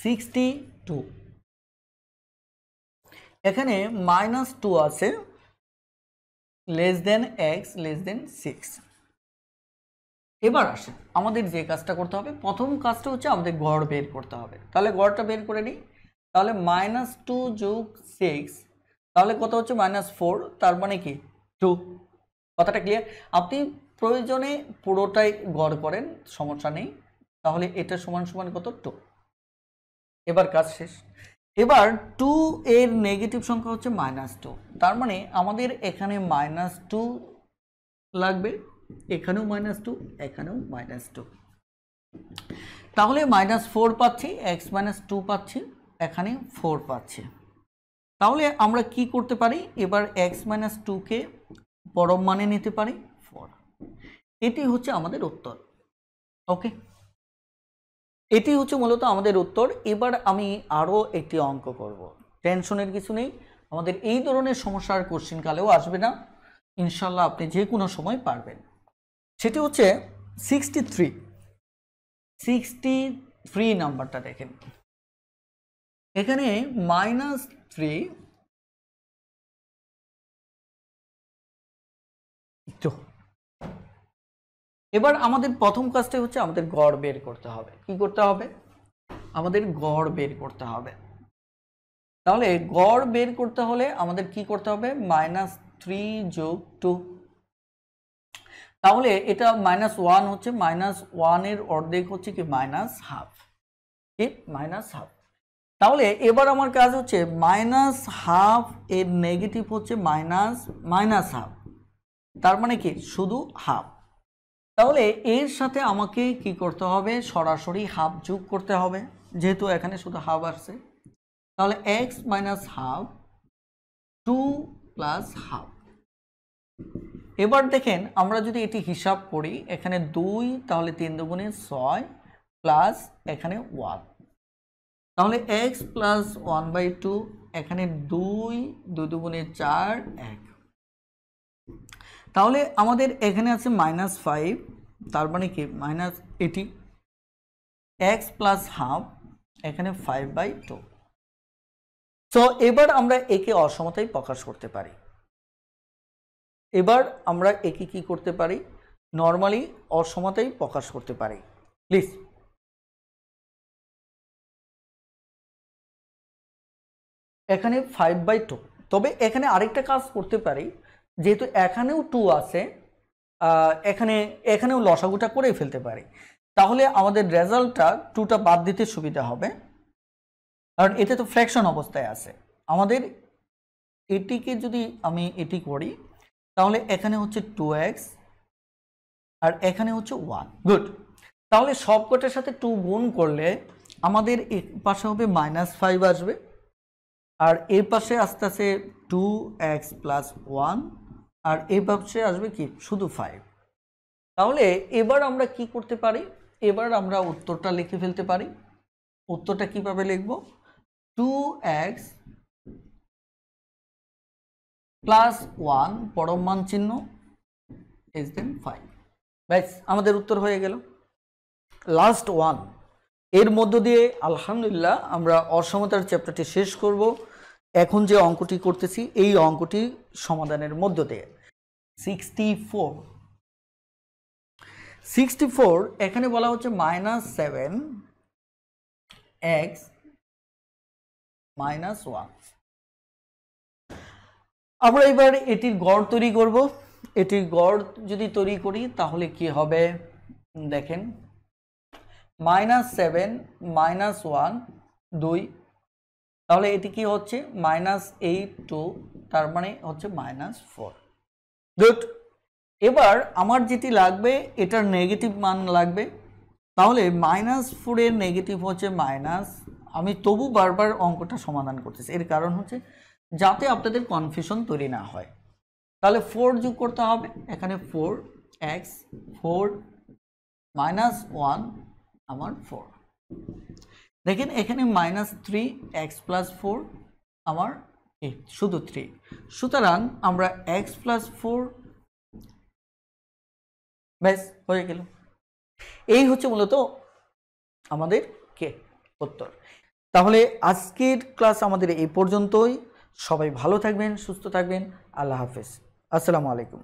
-62, এখানে -2 আছে, x <6। এবার আসে আমাদের যে কাজটা করতে হবে, প্রথম কাজটা হচ্ছে আমাদের গড় বের করতে হবে। তাহলে গড়টা বের করে নিই। তাহলে -2 যোগ 6, তাহলে কত হচ্ছে -4, তার মানে কি 2। কথাটা ক্লিয়ার? আপনি প্রয়োজনে পুরোটাই গড় করেন, সমস্যা নেই। তাহলে এটা সমান সমান কত 2। এবার কাজ শেষ। এবার 2 এর নেগেটিভ সংখ্যা হচ্ছে -2, তার মানে আমাদের এখানে -2 লাগবে, এখানেও -2, এখানেও -2। তাহলে -4 পাচ্ছি, x - 2 পাচ্ছি, এখানে 4 পাচ্ছি। তাহলে আমরা কি করতে পারি, এবার x - 2 কে পরম মানে নিতে পারি 4। এটি হচ্ছে আমাদের উত্তর। ওকে, এটি হচ্ছে মূলত আমাদের উত্তর। এবার আমি আরও একটি অঙ্ক করব, টেনশনের কিছু নেই। আমাদের এই ধরনের সমস্যার কোশ্চিন কালেও আসবে না, ইনশাল্লাহ আপনি যে কোনো সময় পারবেন। সেটি হচ্ছে 63 নাম্বারটা দেখেন, এখানে -3 তো এবার আমাদের প্রথম কাজটা হচ্ছে আমাদের গড় বের করতে হবে। কি করতে হবে? আমাদের গড় বের করতে হবে। তাহলে গড় বের করতে হলে আমাদের কি করতে হবে? -3 যোগ 2, তাহলে এটা -1 হচ্ছে, -1 এর অর্ধেক হচ্ছে কি -12, ঠিক -12। তাহলে এবার আমার কাজ হচ্ছে -12 এর নেগেটিভ হচ্ছে -12, তার মানে কি শুধু হাফ। তাহলে এর সাথে আমাকে কি করতে হবে? সরাসরি হাফ যোগ করতে হবে, যেহেতু এখানে শুধু হাফ আসছে। তাহলে x - ½ 2 + হাফ। এবার দেখেন আমরা যদি এটি হিসাব করি, এখানে 2, তাহলে 3 দুগুণে 6 প্লাস এখানে 1, তাহলে x + 1/2, এখানে 2, 2 দুগুণে 4, 1। তাহলে আমাদের এখানে আছে -5, তার মানে কি এটি x + হাফ, এখানে 5/2। তো এবার আমরা একে অসমতায় প্রকাশ করতে পারি। এবার আমরা একে কি করতে পারি? নর্মালি অসমতায় প্রকাশ করতে পারি। প্লিজ এখানে 5/2, তবে এখানে আরেকটা কাজ করতে পারি, যেহেতু এখানেও 2 আছে, এখানেও লসাগুটা করে ফেলতে পারি। তাহলে আমাদের রেজাল্টটা 2টা বাদ দিতে সুবিধা হবে, কারণ এতে তো ফ্র্যাকশন অবস্থায় আছে। আমাদের এটিকে যদি আমি এটি করি, তাহলে এখানে হচ্ছে 2x আর এখানে হচ্ছে 1। গুড, তাহলে সবকটার সাথে 2 গুণ করলে আমাদের এই পাশে হবে -5 আসবে, আর এই পাশে আস্তে আস্তে 2x + 1, আর এই পাশে আসবে কি শুধু 5। তাহলে এবার আমরা কি করতে পারি? এবার আমরা উত্তরটা লিখে ফেলতে পারি। উত্তরটা কিভাবে লিখব? 2x + 1 পরম মান চিহ্ন <5। ব্যাস, আমাদের উত্তর হয়ে গেল। লাস্ট ওয়ান, এর মধ্য দিয়ে আলহামদুলিল্লাহ আমরা অসমতার চ্যাপ্টারটি শেষ করব। এখন যে অঙ্কটি করতেছি এই অঙ্কটি সমাধানের মধ্য দিয়ে 64 এখানে বলা হচ্ছে -7x - 1। আমরা এবার এটির গড় তৈরি করব। এটির গড় যদি তৈরি করি তাহলে কি হবে দেখেন, -7 - 1 2, তাহলে এটি কি হচ্ছে -8 2, তার মানে হচ্ছে -4। গুড, এবার আমার যেটি লাগবে এটার নেগেটিভ মান লাগবে। তাহলে -4 এর নেগেটিভ হচ্ছে মাইনাস। আমি তবু বারবার অঙ্কটা সমাধান করতেছি, এর কারণ হচ্ছে যাতে আপনাদের কনফিউশন তৈরি না হয়। তাহলে 4 যোগ করতে হবে, এখানে 4x 4 -1 আমার 4। দেখেন এখানে -3x + 4 আমার শুধু 3, সুতরাং আমরা x + 4 ব্যাস হয়ে গেল। এই হচ্ছে মূলত আমাদের উত্তর। তাহলে আজকের ক্লাস আমাদের এই পর্যন্তই। সবাই ভালো থাকবেন, সুস্থ থাকবেন। আল্লাহ হাফেজ। আসসালামু আলাইকুম।